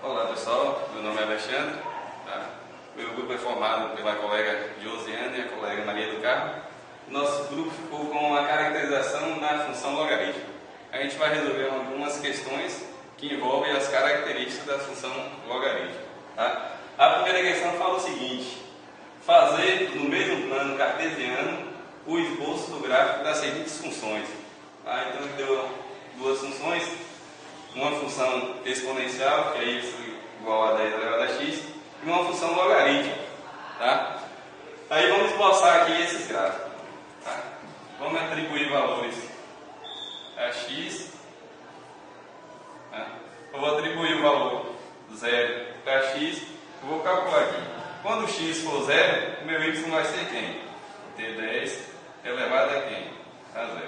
Olá pessoal, meu nome é Alexandre, tá? Meu grupo é formado pela colega Josiane e a colega Maria do Carmo. Nosso grupo ficou com a caracterização da função logarítmica. A gente vai resolver algumas questões que envolvem as características da função logarítmica. Tá? A primeira questão fala o seguinte: fazer no mesmo plano cartesiano o esboço do gráfico das seguintes funções. Tá? Então ele deu duas funções. Uma função exponencial, que é y igual a 10 elevado a x, e uma função logarítmica. Tá? Aí vamos esboçar aqui esses gráficos. Tá? Vamos atribuir valores a x. Tá? Eu vou atribuir o valor 0 para x. Eu vou calcular aqui. Quando x for 0, o meu y vai ser quem? Vou ter 10 elevado a quem? A 0.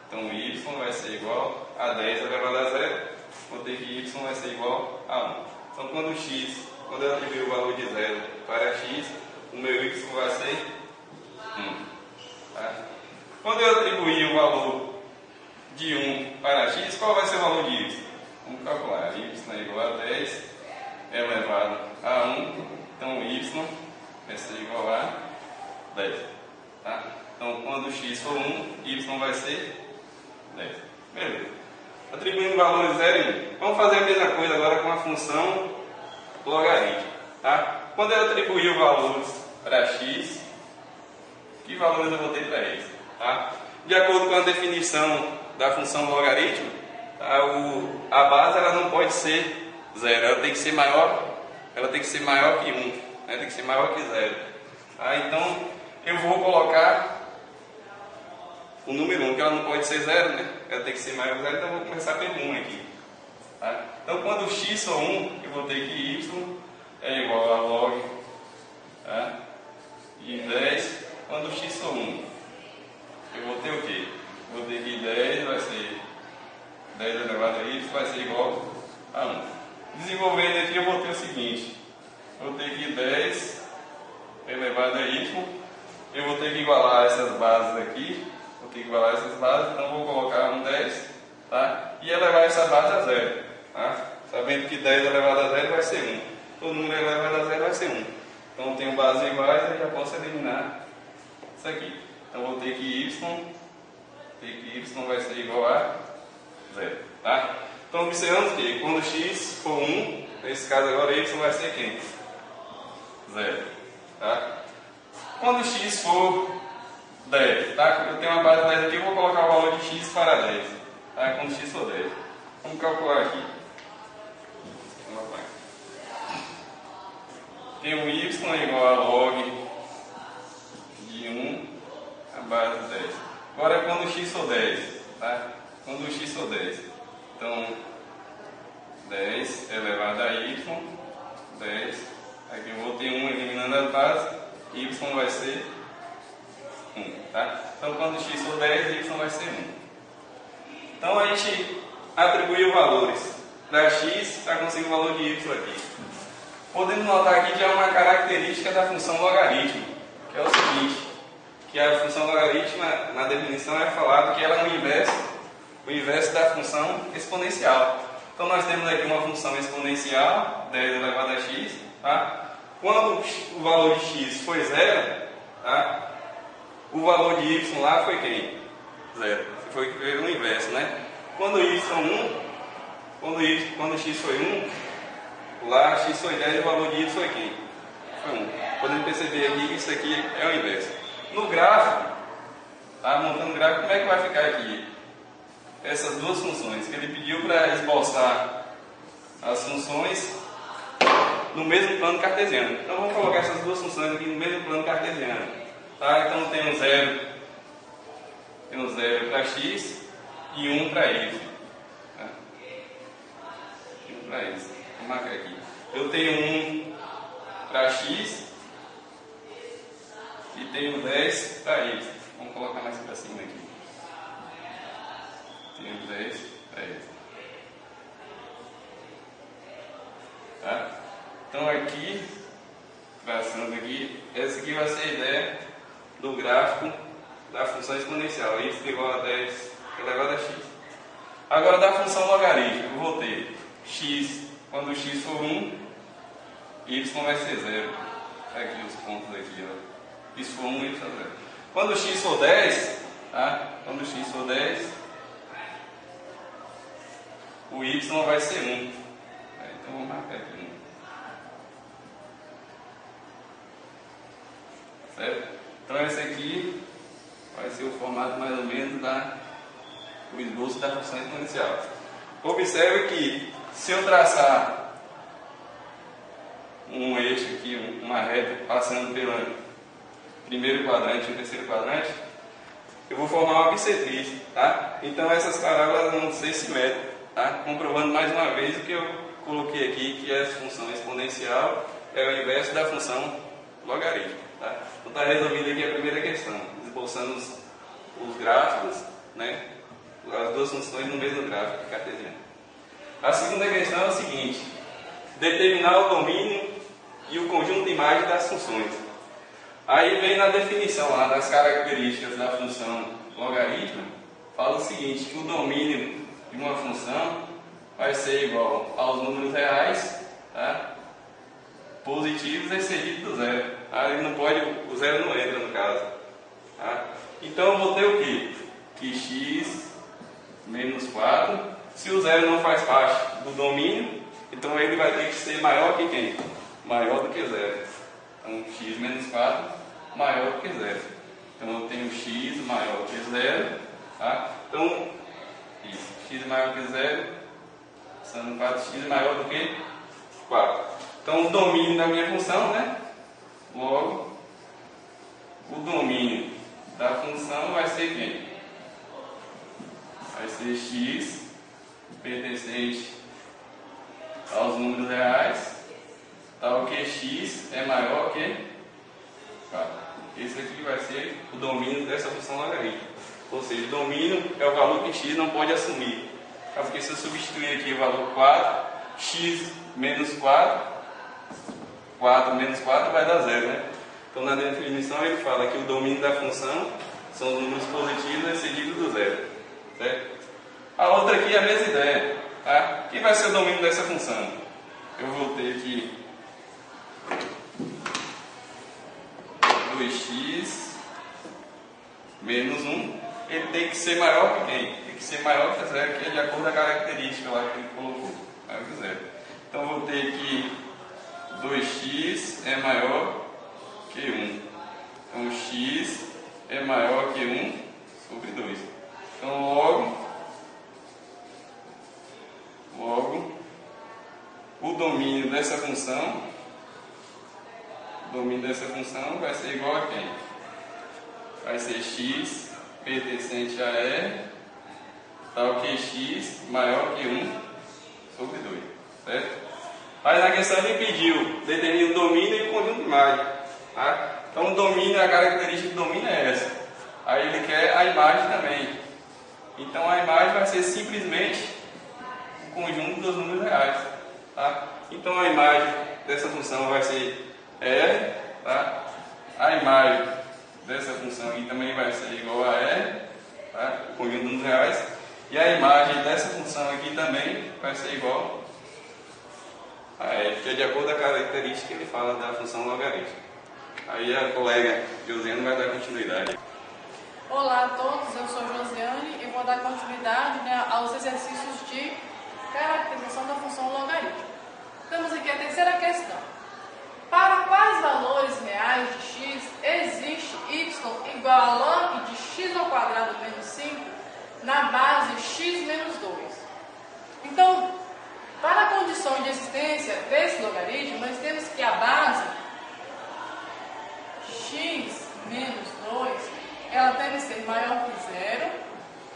Então o y vai ser igual a 10 elevado a 0. Vou ter que y vai ser igual a 1. Então quando eu atribuir o valor de 0 para x, o meu y vai ser 1. Tá? Quando eu atribuir o valor de 1 para x, qual vai ser o valor de y? Vamos calcular. Y é igual a 10 elevado a 1. Então o y vai ser igual a 10. Tá? Então quando x for 1, y vai ser 10. Beleza. Atribuindo valores 0 e 1. Vamos fazer a mesma coisa agora com a função logarítmica. Tá? Quando eu atribuir o valores para x, que valores eu vou ter para eles? Tá? De acordo com a definição da função logarítmica, tá? A base ela não pode ser 0, ela tem que ser maior que 1, né? Tem que ser maior que 0. Tá? Então eu vou colocar o número 1, que ela não pode ser 0, né? Ela tem que ser maior que 0, então eu vou começar pelo 1 aqui. Tá? Então quando x for 1, eu vou ter que y é igual a log, tá? De 10. Quando x for 1, eu vou ter o quê? Vou ter que 10 vai ser 10 elevado a y vai ser igual a 1. Desenvolvendo aqui eu vou ter o seguinte: vou ter que 10 elevado a y, eu vou ter que igualar essas bases aqui. Vou ter que igualar essas bases, então vou colocar um 10, tá? E elevar essa base a 0, tá? Sabendo que 10 elevado a 0 vai ser 1. Todo número elevado a 0 vai ser 1. Então eu tenho bases iguais, eu já posso eliminar isso aqui. Então vou ter que y vai ser igual a 0, tá? Então observamos que quando x for 1, nesse caso agora y vai ser quem? 0, tá? Quando x for 10, tá? Eu tenho uma base 10 aqui, eu vou colocar o valor de x para 10, tá? Quando x for 10. Vamos calcular aqui. Tem o y igual a log de 1 a base 10. Agora quando x for 10, tá? Quando x for 10. Então 10 elevado a y, 10. Aqui eu vou ter 1 eliminando as bases, y vai ser 1, tá? Então quando x for 10, y vai ser 1. Então a gente atribuiu valores para x, está conseguindo o valor de y aqui. Podemos notar aqui que é uma característica da função logarítmica, que é o seguinte: que a função logarítmica, na definição, é falado que ela é o inverso da função exponencial. Então nós temos aqui uma função exponencial, 10 elevado a x, tá? Quando o valor de x foi 0, tá? O valor de y lá foi quem? 0. Foi o inverso, né? Quando y foi 1, quando x foi 1, lá x foi 10 e o valor de y foi quem? Foi 1. Podemos perceber aqui que isso aqui é o inverso. No gráfico, tá? Montando o gráfico, como é que vai ficar aqui? Essas duas funções, que ele pediu para esboçar as funções no mesmo plano cartesiano. Então vamos colocar essas duas funções aqui no mesmo plano cartesiano. Tá? Então tem um 0 para x e 1 para y. Tá? 1 para y. Vou marcar aqui. Eu tenho 1 para x e tenho 10 para y. Vamos colocar mais para cima aqui. Tenho 10 para y. Tá? Então aqui, traçando aqui, essa aqui vai ser a ideia do gráfico da função exponencial. Y igual a 10 elevado a x. Agora da função logarítmica, eu vou ter x Quando x for 1, y vai ser 0. Aqui os pontos aqui, ó. X for 1, y é 0. Quando x for 10, tá? Quando x for 10, o y vai ser 1. Então vou marcar aqui 1. Certo? Então esse aqui vai ser o formato mais ou menos do esboço da função exponencial. Observe que se eu traçar um eixo aqui, uma reta passando pelo primeiro quadrante e o terceiro quadrante, eu vou formar uma bissetriz, tá? Então essas parábolas vão ser simétricas, tá? Comprovando mais uma vez o que eu coloquei aqui, que a função exponencial é o inverso da função logarítmica, tá? Então está resolvida aqui a primeira questão, esboçando os gráficos, né? As duas funções no mesmo gráfico cartesiano. A segunda questão é o seguinte: determinar o domínio e o conjunto de imagens das funções. Aí vem na definição lá das características da função logarítmica, fala o seguinte, que o domínio de uma função vai ser igual aos números reais, tá? Positivos excedidos do zero. Ele não pode, o zero não entra no caso. Tá? Então eu vou ter o quê? Que x menos 4, se o zero não faz parte do domínio, então ele vai ter que ser maior que quem? Maior do que zero. Então x menos 4 maior do que zero. Então eu tenho x maior que zero. Tá? Então, isso, x maior que zero, sendo 4x maior do que 4. Então o domínio da minha função, né? Logo, o domínio da função vai ser quem? Vai ser x pertencente aos números reais, tal que x é maior que 4. Esse aqui vai ser o domínio dessa função logarítmica. Ou seja, o domínio é o valor que x não pode assumir. Porque se eu substituir aqui o valor 4, x menos 4, 4 menos 4 vai dar 0, né? Então na definição ele fala que o domínio da função são os números positivos excedidos do zero. Certo? A outra aqui é a mesma ideia. Tá? O que vai ser o domínio dessa função? Eu vou ter aqui 2x menos 1. Ele tem que ser maior que quem? Tem que ser maior que 0, que é de acordo com a característica lá que ele colocou. Maior que 0. Então eu vou ter aqui 2x é maior que 1. Então x é maior que 1 sobre 2. Então logo o domínio dessa função vai ser igual a quem? Vai ser x pertencente a E, tal que x maior que 1 sobre 2. Certo? Mas na questão ele pediu, determina o domínio e o conjunto de imagem. Tá? Então o domínio, a característica do domínio é essa. Aí ele quer a imagem também. Então a imagem vai ser simplesmente o conjunto dos números reais. Tá? Então a imagem dessa função vai ser R. Tá? A imagem dessa função aqui também vai ser igual a R. Tá? O conjunto dos números reais. E a imagem dessa função aqui também vai ser igual a R, que é de acordo com a característica que ele fala da função logarítmica. Aí a colega Josiane vai dar continuidade. Olá a todos, eu sou Josiane e vou dar continuidade, né, aos exercícios de caracterização da função logarítmica. Temos aqui a terceira questão. Para quais valores reais de x existe y igual a log de x ao quadrado menos 5 na base x menos 2? Então, para a condição de existência desse logaritmo, nós temos que a base x menos 2, ela deve ser maior que 0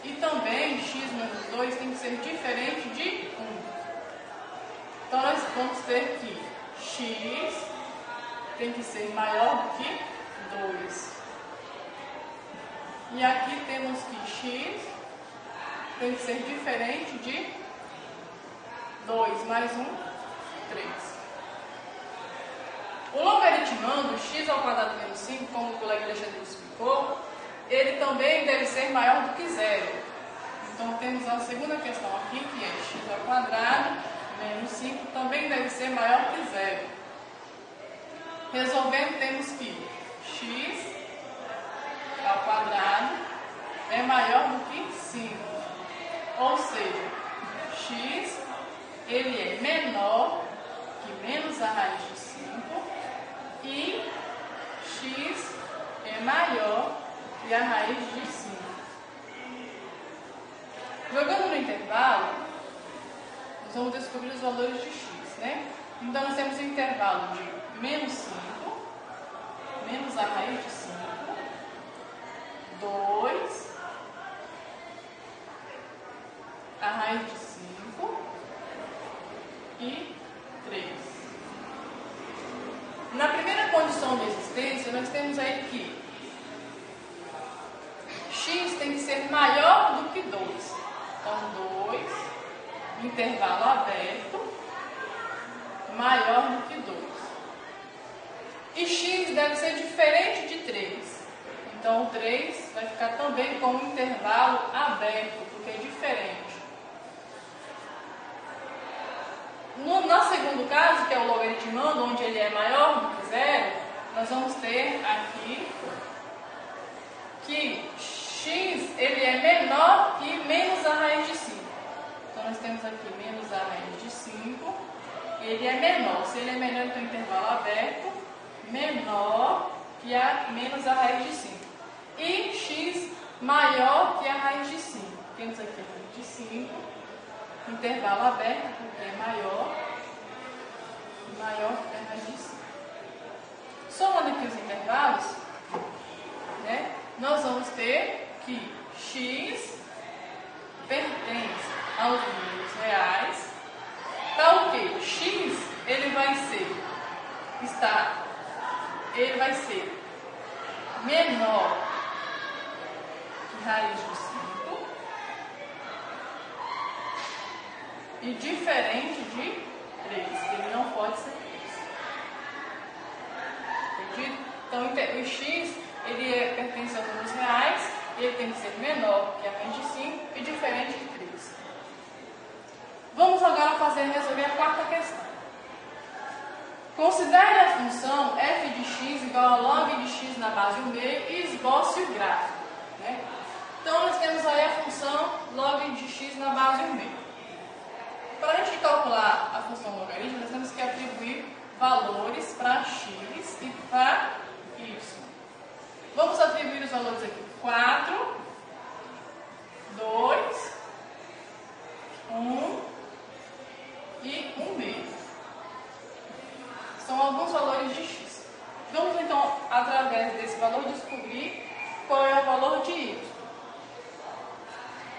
e também x menos 2 tem que ser diferente de 1. Então nós vamos ter que x tem que ser maior que 2. E aqui temos que x tem que ser diferente de 2 mais 1, 3. O logaritmando x ao quadrado menos 5, como o colega Alexandre explicou, ele também deve ser maior do que 0. Então temos a segunda questão aqui, que é x ao quadrado menos 5, também deve ser maior que zero. Resolvendo, temos que x ao quadrado é maior do que 5. Ou seja, x ele é menor que menos a raiz de 5 e x é maior que a raiz de 5. Jogando no intervalo, nós vamos descobrir os valores de x, né? Então, nós temos o intervalo de menos 5, menos a raiz de 5, 2, a raiz de 5 e 3. Na primeira condição de existência, nós temos aí que x tem que ser maior do que 2. Então, 2, intervalo aberto, maior do que 2. E x deve ser diferente de 3. Então, o 3 vai ficar também com um intervalo aberto, porque é diferente. No segundo caso, que é o logaritmando, onde ele é maior do que zero, nós vamos ter aqui que x ele é menor que menos a raiz de 5. Então, nós temos aqui menos a raiz de 5, ele é menor. Se ele é menor, então, intervalo aberto, menor que menos a raiz de 5. E x maior que a raiz de 5. Temos aqui a raiz de 5, intervalo aberto, porque é maior que a raiz de 5. Somando aqui os intervalos, né, nós vamos ter que x pertence aos números reais, tal que x ele vai ser menor que raiz de 5 e diferente de 3, que ele não pode ser 3. Entendido? Então, o x ele pertence aos números reais, ele tem que ser menor que a raiz de 5 e diferente de 3. Vamos agora resolver a quarta questão. Considere a função f de x igual a log de x na base 1/2 e esboce o gráfico. Né? Então, nós temos aí a função log de x na base 1/2. Para a gente calcular a função logarítmica, nós temos que atribuir valores para x e para y. Vamos atribuir os valores aqui. 4, 2, 1 e 1/2. São alguns valores de x. Vamos então, através desse valor, descobrir qual é o valor de y.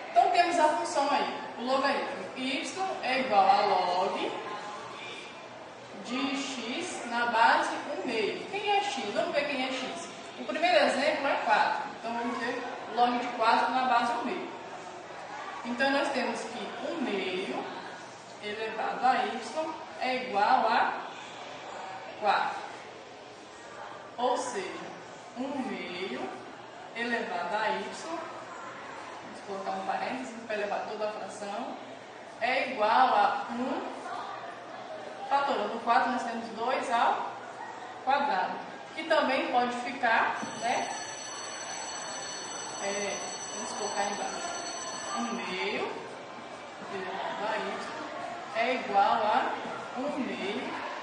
Então temos a função aí, o logaritmo. Y é igual a log de x na base 1/2. Quem é x? Vamos ver quem é x. O primeiro exemplo é 4. Então vamos ver log de 4 na base 1/2. Então nós temos que 1/2 elevado a y é igual a 4. Ou seja, 1/2 elevado a y, vamos colocar um parênteses para elevar toda a fração, é igual a 1, fatorando 4, nós temos 2 ao quadrado, que também pode ficar, né? Vamos colocar embaixo. 1/2 elevado a y é igual a 1/2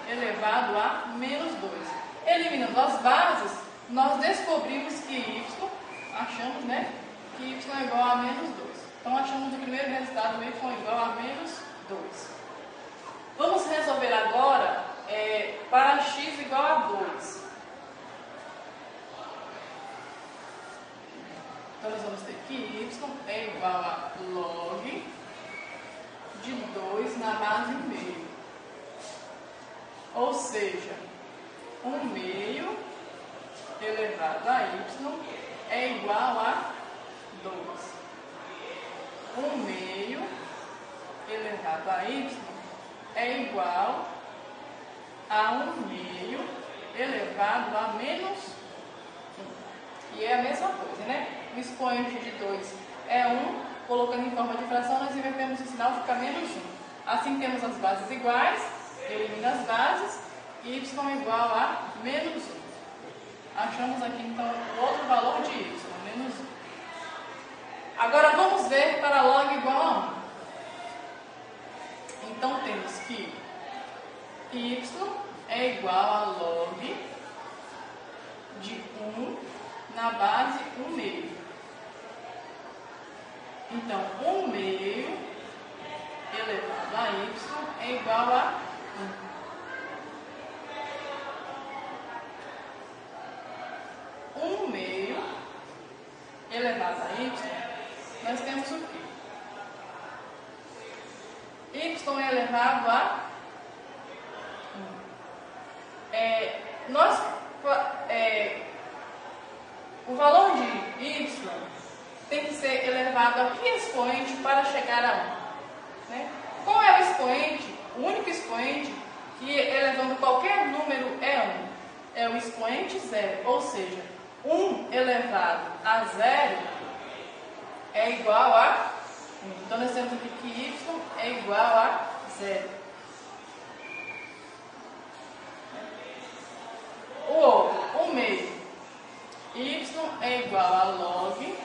elevado a menos 2. Eliminando as bases, nós descobrimos que y, achamos, né, que y é igual a menos 2. Então, achamos o primeiro resultado, y é igual a menos 2. Vamos resolver agora para x igual a 2. Então, nós vamos ter que y é igual a log de 2 na base 1/2. Ou seja, 1/2 elevado a y é igual a 2. 1/2 elevado a y é igual a 1/2 elevado a menos 1. E é a mesma coisa, né? O expoente de 2 é 1, colocando em forma de fração, nós invertemos o sinal, fica menos 1. Assim temos as bases iguais, elimina as bases, y igual a menos 1. Achamos aqui, então, outro valor de y, menos 1. Agora, vamos ver para log igual a 1. Então, temos que y é igual a log de 1 na base 1 meio. Então, 1 meio elevado a y é igual a 1. 1 meio elevado a y, nós temos o quê? Y elevado a 1. O valor de y tem que ser elevado a que expoente para chegar a 1? Né? Qual é o expoente? O único expoente que, elevando qualquer número, é 1. É o expoente 0, ou seja, 1 elevado a 0 é igual a 1. Então, nós temos aqui que y é igual a 0. O outro, 1 meio. Y é igual a log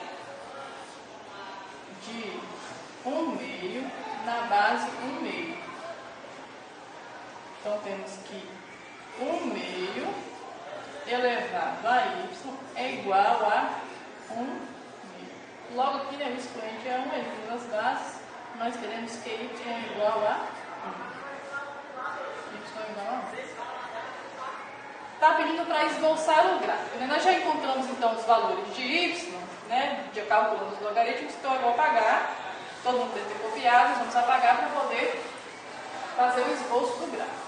de 1 meio na base 1 meio. Então, temos que 1 meio elevado a y é igual a 1 meio. Logo aqui, né, o expoente é 1, ele das bases, nós queremos que y é igual a 1. Y é igual a 1. Está pedindo para esboçar o gráfico. Né? Nós já encontramos, então, os valores de y, né, de calculando os logaritmos, então eu vou apagar. Todo mundo deve ter copiado, vamos apagar para poder fazer o esboço do gráfico.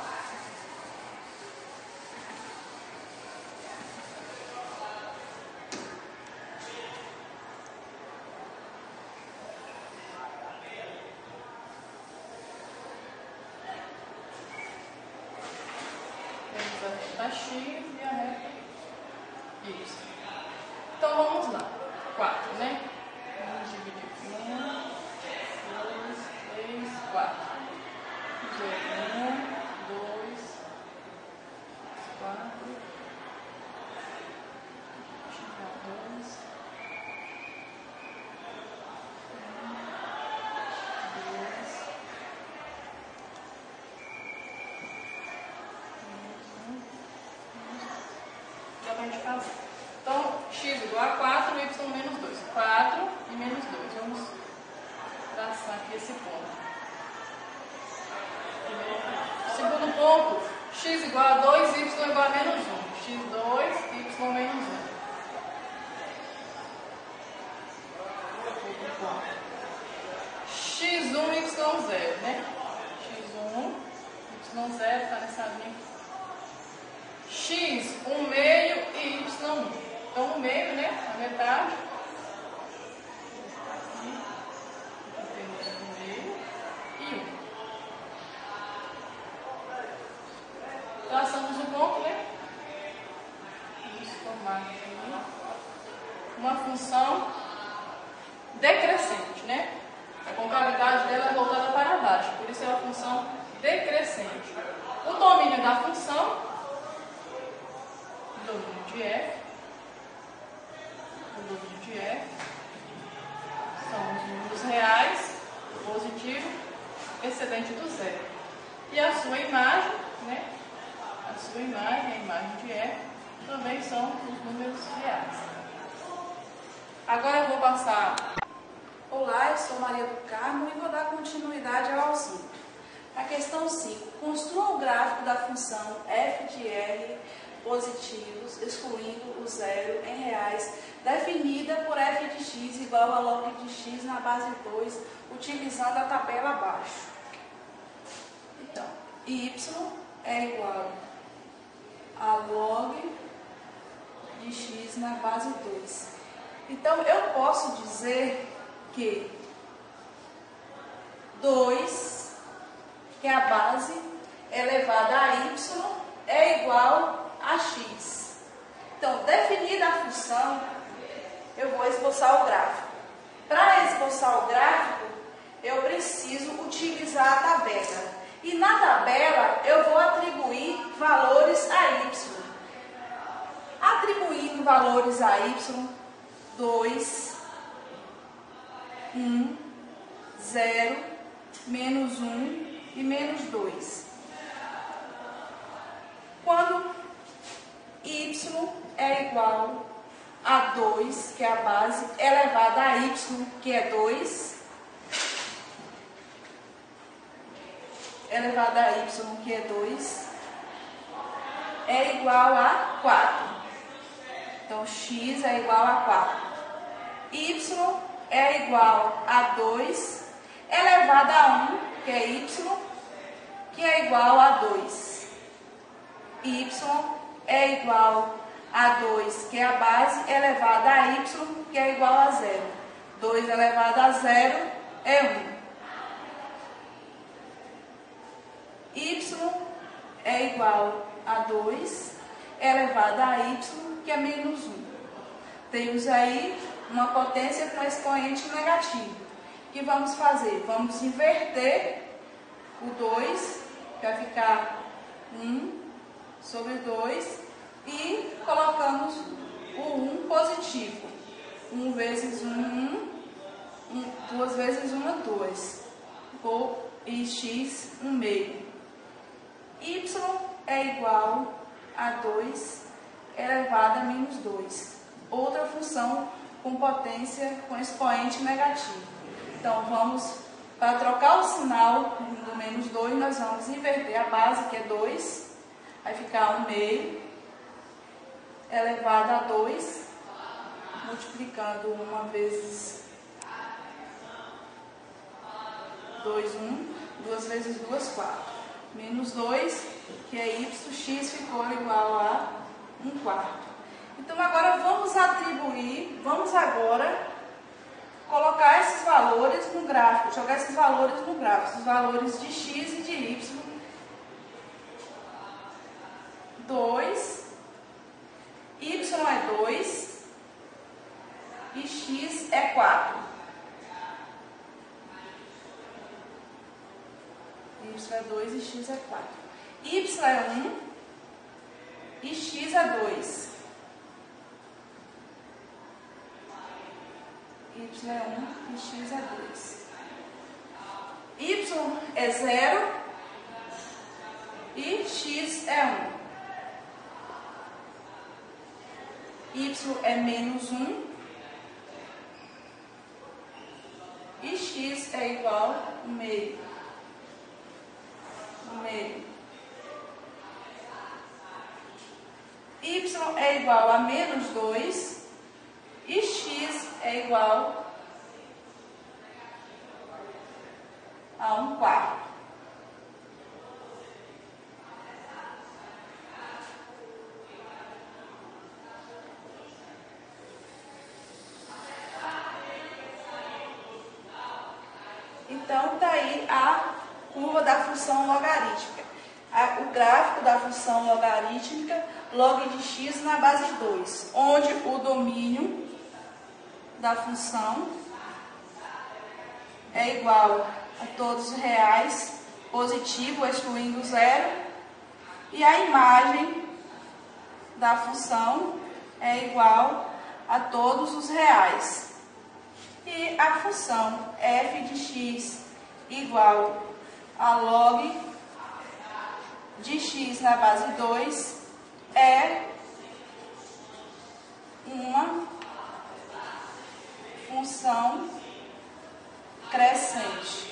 A x e a reta y. Então, vamos lá. 4, né? Vamos dividir por 1, 2, 3, 4. 1, 2, 4. Chegar 2. 1, 2. Dá pra gente fazer. Então, x igual a 4, y menos 2. 4 e menos 2. Vamos traçar aqui esse ponto. Segundo ponto, x igual a 2, y igual a menos 1. x2, y menos 1. x1, y0, né? x1, y0 está nessa linha aqui. X, 1 meio e y1. Então, 1 meio, né? A metade. Aqui temos 1 meio e 1. Traçamos um ponto, né? Vamos formar aqui uma função decrescente, né? A concavidade dela é voltada para baixo, por isso é uma função decrescente. O domínio da função, o domínio de f, são os números reais, positivo, excedente do zero. E a sua imagem, né? A sua imagem, a imagem de f, também são os números reais. Agora eu vou passar. Olá, eu sou Maria do Carmo e vou dar continuidade ao assunto. A questão 5. Construa o gráfico da função f de r positivos, excluindo o zero em reais, definida por f de x igual a log de x na base 2, utilizando a tabela abaixo. Então, y é igual a log de x na base 2. Então, eu posso dizer que 2, que é a base elevada a y, é igual a x. Então, definida a função, eu vou esboçar o gráfico. Para esboçar o gráfico, eu preciso utilizar a tabela. E na tabela eu vou atribuir valores a y. Atribuindo valores a y, 2, 1, 0, menos 1 e menos 2. Quando y é igual a 2, que é a base, elevado a y, que é 2, elevado a y, que é 2, é igual a 4. Então, x é igual a 4. Y é igual a 2, elevado a 1, que é y, que é igual a 2. Y é igual a 2, que é a base, elevado a y, que é igual a 0. 2 elevado a 0 é 1. Y é igual a 2 elevado a y, que é menos 1. Temos aí uma potência com expoente negativo. O que vamos fazer? Vamos inverter o 2, que vai ficar 1 sobre 2, e colocamos o 1 positivo. 1 vezes 1, 2 vezes 1, 2. E x, 1 meio. Y é igual a 2 elevado a menos 2. Outra função com potência com expoente negativo. Então, para trocar o sinal do menos 2, nós vamos inverter a base, que é 2. Vai ficar 1 meio elevado a 2, multiplicando 1 vezes 2, 1. 2 vezes 2, 4. Menos 2, que é y, x ficou igual a 1 quarto. Então, agora vamos agora colocar esses valores no gráfico, jogar esses valores no gráfico, os valores de x e de y. 2, y é 2 e x é 4. Y é 2 e x é 4. Y é 1 e x é 2. Y é 1 e x é 2. Y é 0 e x é 1. Y é menos 1 e x é igual a 1 meio. 1 meio. Y é igual a menos 2 e x é igual a 1 quarto. Então, está aí a curva da função logarítmica. O gráfico da função logarítmica, log de x na base 2, onde o domínio da função é igual a todos os reais, positivo, excluindo zero, e a imagem da função é igual a todos os reais. E a função f de x igual a log de x na base 2 é uma função crescente.